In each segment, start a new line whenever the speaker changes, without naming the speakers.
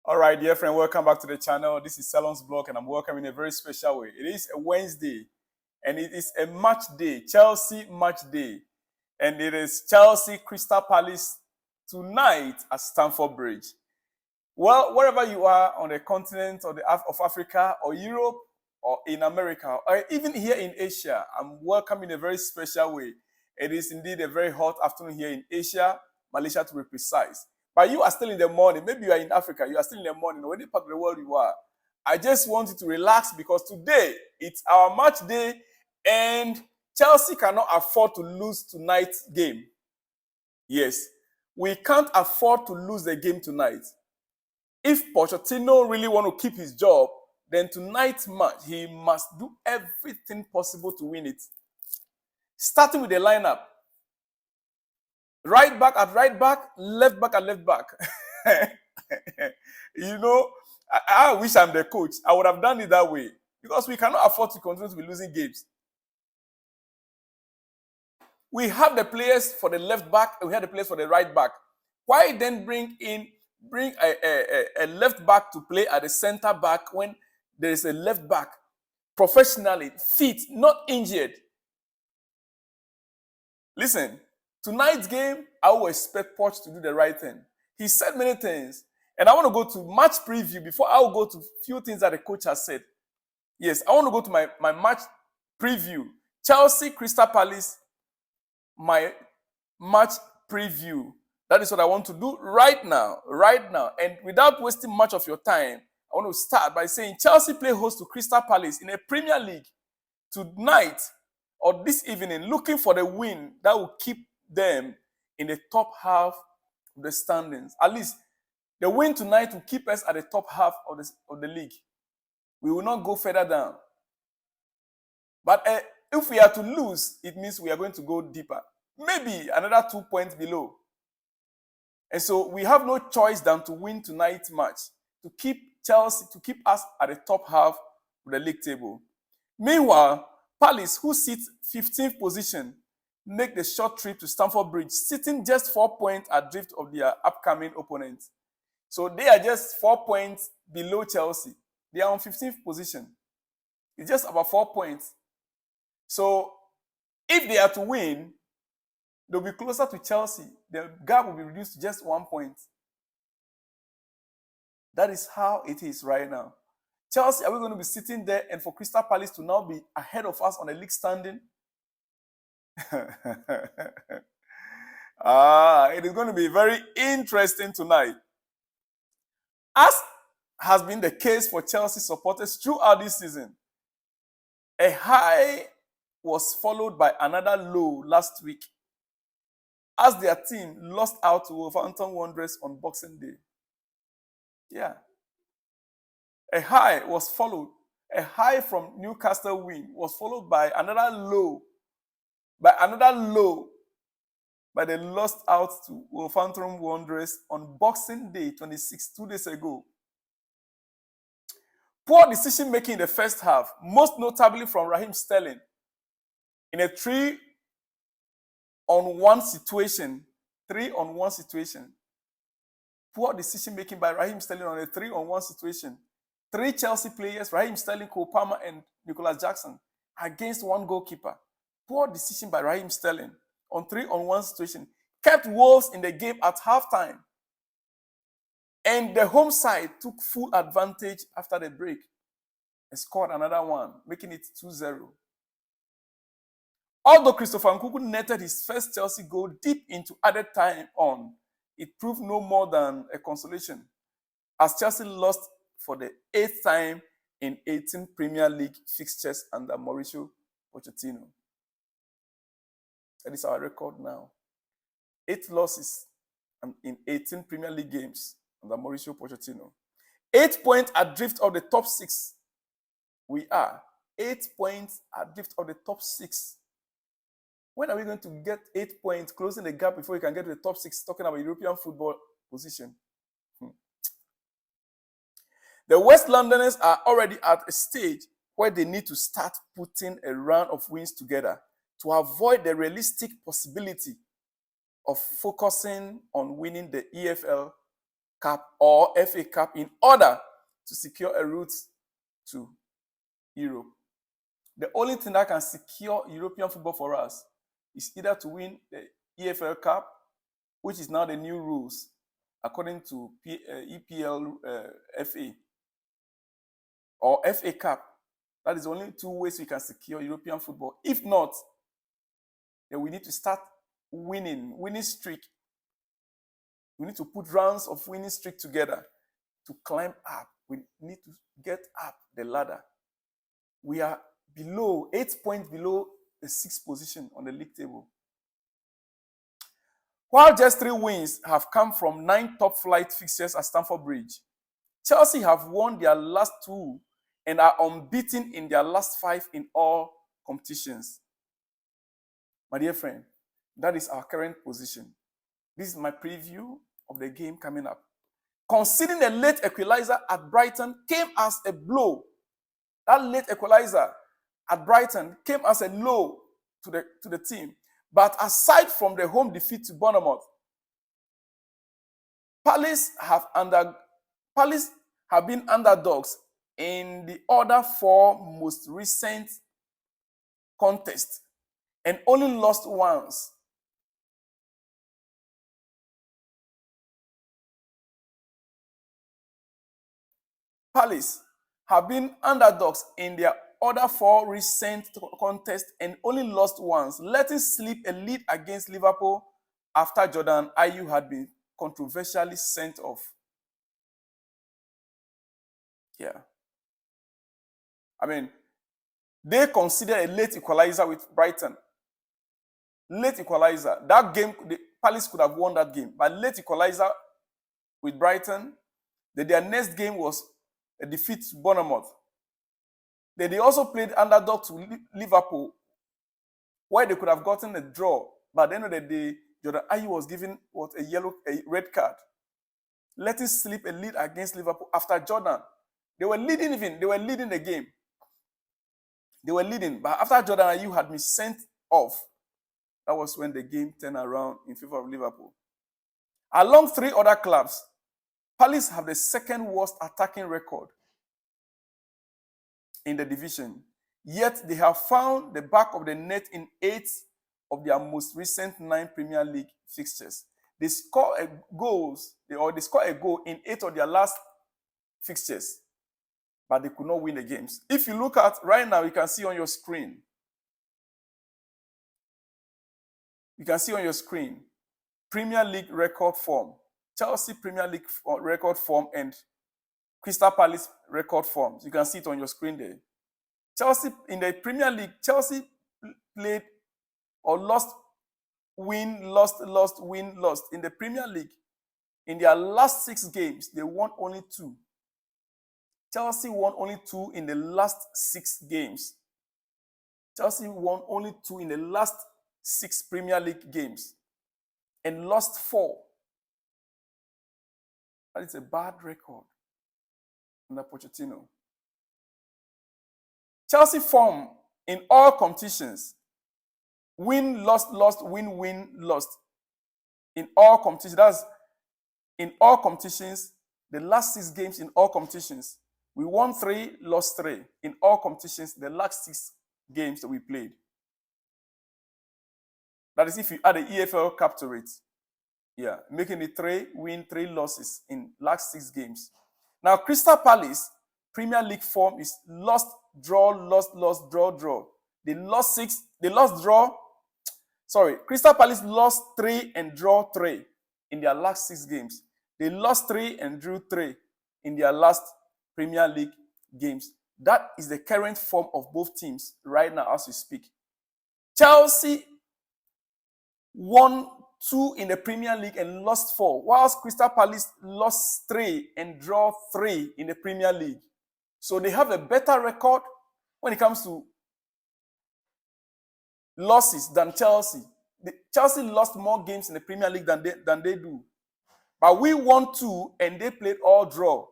All right, dear friend, welcome back to the channel. This is Salon's Blog, and I'm welcoming in a very special way. It is a Wednesday, and it is a match day, Chelsea match day. And it is Chelsea Crystal Palace tonight at Stamford Bridge. Well, wherever you are on the continent of Africa or Europe or in America or even here in Asia, I'm welcoming in a very special way. It is indeed a very hot afternoon here in Asia, Malaysia to be precise. But you are still in the morning. Maybe you are in Africa. You are still in the morning. Or any part of the world you are. I just want you to relax because today it's our match day and Chelsea cannot afford to lose tonight's game. Yes, we can't afford to lose the game tonight. If Pochettino really want to keep his job, then tonight's match, he must do everything possible to win it. Starting with the lineup. Right back at right back, left back at left back. You know, I wish I'm the coach. I would have done it that way because we cannot afford to continue to be losing games. We have the players for the left back and we have the players for the right back. Why then bring a left back to play at the center back when there is a left back professionally, fit, not injured? Listen, tonight's game, I will expect Poch to do the right thing. He said many things, and I want to go to match preview before I will go to few things that the coach has said. Yes, I want to go to my match preview. Chelsea, Crystal Palace, my match preview. That is what I want to do right now. And without wasting much of your time, I want to start by saying Chelsea play host to Crystal Palace in a Premier League tonight or this evening, looking for the win that will keep them in the top half of the standings. At least the win tonight will keep us at the top half of the league. We will not go further down. But if we are to lose, it means we are going to go deeper. Maybe another 2 points below. And so we have no choice than to win tonight's match to keep Chelsea, to keep us at the top half of the league table. Meanwhile, Palace, who sits 15th position, make the short trip to Stamford Bridge, sitting just 4 points adrift of their upcoming opponent. So they are just 4 points below Chelsea. They are on 15th position. It's just about 4 points. So if they are to win, they'll be closer to Chelsea. The gap will be reduced to just 1 point. That is how it is right now. Chelsea, are we going to be sitting there and for Crystal Palace to now be ahead of us on the league standing? It is going to be very interesting tonight. As has been the case for Chelsea supporters throughout this season, a high was followed by another low last week as their team lost out to Wolverhampton Wanderers on Boxing Day. Yeah. A high from Newcastle win was followed by another low. But they lost out to Wolverhampton Wanderers on Boxing Day 26, 2 days ago. Poor decision making in the first half, most notably from Raheem Sterling in a 3-on-1 situation. Poor decision making by Raheem Sterling on a 3-on-1 situation. 3 Chelsea players, Raheem Sterling, Cole Palmer, and Nicholas Jackson, against 1 goalkeeper. Poor decision by Raheem Sterling on 3-on-1 situation. Kept Wolves in the game at halftime. And the home side took full advantage after the break and scored another one, making it 2-0. Although Christopher Nkunku netted his first Chelsea goal deep into added time on, it proved no more than a consolation, as Chelsea lost for the 8th time in 18 Premier League fixtures under Mauricio Pochettino. That is our record now. 8 losses in 18 Premier League games under Mauricio Pochettino. 8 points adrift of the top 6. We are 8 points adrift of the top 6. When are we going to get 8 points, closing the gap before we can get to the top 6, talking about European football position? The West Londoners are already at a stage where they need to start putting a round of wins together to avoid the realistic possibility of focusing on winning the EFL Cup or FA Cup in order to secure a route to Europe. The only thing that can secure European football for us is either to win the EFL Cup, which is now the new rules according to EPL FA, or FA Cup. That is the only two ways we can secure European football. If not, then we need to start winning streak. We need to put rounds of winning streak together to climb up. We need to get up the ladder. We are below, 8 points below the 6th position on the league table. While just 3 wins have come from 9 top-flight fixtures at Stamford Bridge, Chelsea have won their last 2 and are unbeaten in their last 5 in all competitions. My dear friend, that is our current position. This is my preview of the game coming up. Conceding a late equalizer at Brighton came as a blow. That late equalizer at Brighton came as a blow to the team. But aside from the home defeat to Bournemouth, Palace have been underdogs in the other 4 most recent contests and only lost once. Palace have been underdogs in their other 4 recent contests and only lost once, letting slip a lead against Liverpool after Jordan Ayew had been controversially sent off. Yeah. I mean, they considered a late equalizer with Brighton. Late equalizer. That game, the Palace could have won that game. But late equalizer with Brighton, their next game was a defeat to Bournemouth. Then they also played underdog to Liverpool, where they could have gotten a draw. But at the end of the day, Jordan Ayew was given a red card, letting slip a lead against Liverpool after Jordan. They were leading the game. They were leading, but after Jordan Ayew had been sent off, that was when the game turned around in favor of Liverpool. Along 3 other clubs, Palace have the 2nd worst attacking record in the division. Yet they have found the back of the net in 8 of their most recent 9 Premier League fixtures. They score a goal in 8 of their last fixtures, but they could not win the games. If you look at right now, you can see on your screen. You can see on your screen Premier League record form, Chelsea Premier League record form, and Crystal Palace record forms. You can see it on your screen there. Chelsea in the Premier League, Chelsea played or lost, win, lost, win, lost. In the Premier League, in their last 6 games, they won only 2. Chelsea won only 2 in the last 6 games. Chelsea won only 2 in the last 6 Premier League games and lost 4. That is a bad record under Pochettino. Chelsea form in all competitions: win, lost, win, win, lost. In all competitions, that's in all competitions, the last 6 games in all competitions. We won 3, lost 3. In all competitions, the last 6 games that we played. That is if you add the EFL Cup to it. Yeah, making it 3 win, 3 losses in last 6 games. Now, Crystal Palace Premier League form is lost, draw, lost, draw, draw. They lost 6. They lost, draw. Sorry, Crystal Palace lost 3 and draw 3 in their last 6 games. They lost 3 and drew 3 in their last Premier League games. That is the current form of both teams right now as we speak. Chelsea won 2 in the Premier League and lost 4, whilst Crystal Palace lost 3 and draw 3 in the Premier League. So they have a better record when it comes to losses than Chelsea. Chelsea lost more games in the Premier League than they do. But we won 2 and they played all draw.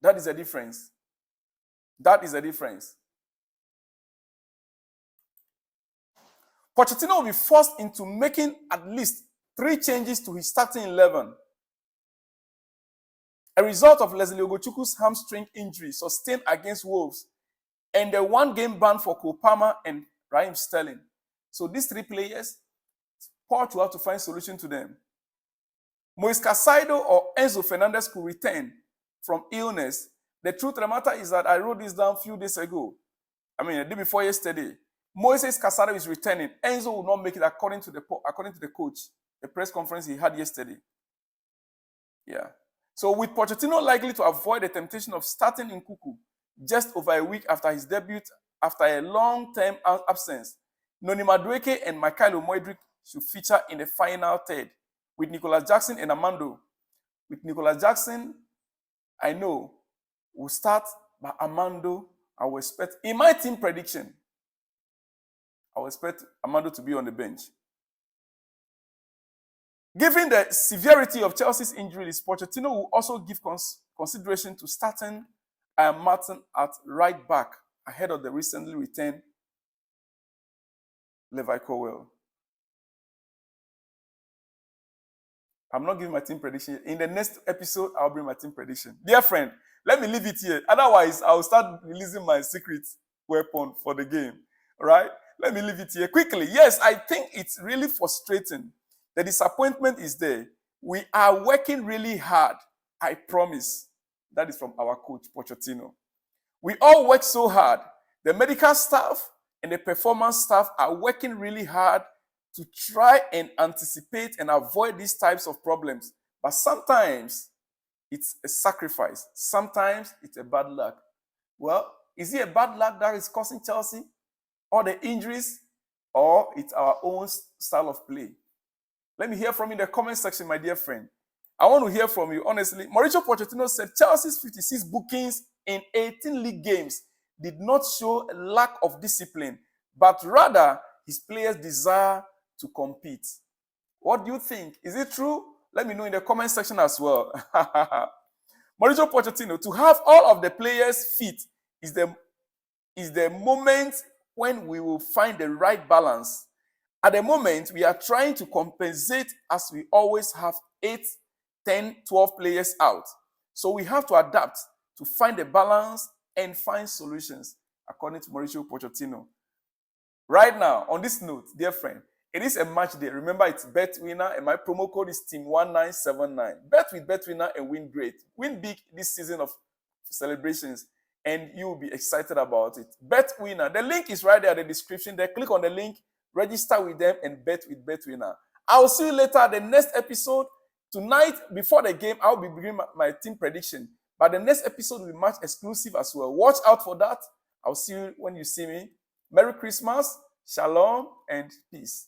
That is a difference. That is a difference. Pochettino will be forced into making at least 3 changes to his starting 11. a result of Leslie Ogochukwu's hamstring injury sustained against Wolves, and the one-game ban for Cole Palmer and Raheem Sterling. So these three players, Poch will have to find solution to them. Moise Caicedo or Enzo Fernandez could return from illness. The truth of the matter is that I wrote this down a few days ago. A day before yesterday. Moises Caicedo is returning. Enzo will not make it according to the coach, the press conference he had yesterday. Yeah. So with Pochettino likely to avoid the temptation of starting Nkunku just over a week after his debut, after a long-term absence, Noni Madueke and Mykhailo Mudryk should feature in the final third with Nicolas Jackson and Amando. With Nicolas Jackson, I know, will start, but Amando, I will expect, in my team prediction, I will expect Amando to be on the bench. Given the severity of Chelsea's injury, Pochettino will also give consideration to starting Martin at right back ahead of the recently returned Levi Colwill. I'm not giving my team prediction. In the next episode, I'll bring my team prediction. Dear friend, let me leave it here. Otherwise, I'll start releasing my secret weapon for the game. All right? Let me leave it here quickly. Yes, I think it's really frustrating. The disappointment is there. We are working really hard. I promise. That is from our coach, Pochettino. We all work so hard. The medical staff and the performance staff are working really hard to try and anticipate and avoid these types of problems. But sometimes it's a sacrifice. Sometimes it's a bad luck. Well, is it a bad luck that is causing Chelsea? Or the injuries? Or it's our own style of play? Let me hear from you in the comment section, my dear friend. I want to hear from you, honestly. Mauricio Pochettino said Chelsea's 56 bookings in 18 league games did not show a lack of discipline, but rather his players' desire to compete. What do you think? Is it true? Let me know in the comment section as well. Mauricio Pochettino, to have all of the players fit is the moment when we will find the right balance. At the moment, we are trying to compensate as we always have 8, 10, 12 players out. So we have to adapt to find the balance and find solutions, according to Mauricio Pochettino. Right now, on this note, dear friend, it is a match day. Remember, it's BetWinner, and my promo code is Team1979. Bet with BetWinner and win great. Win big this season of celebrations, and you will be excited about it. BetWinner. The link is right there in the description. There, click on the link, register with them, and bet with BetWinner. I'll see you later at the next episode. Tonight, before the game, I'll be bringing my team prediction. But the next episode will be match exclusive as well. Watch out for that. I'll see you when you see me. Merry Christmas, Shalom, and peace.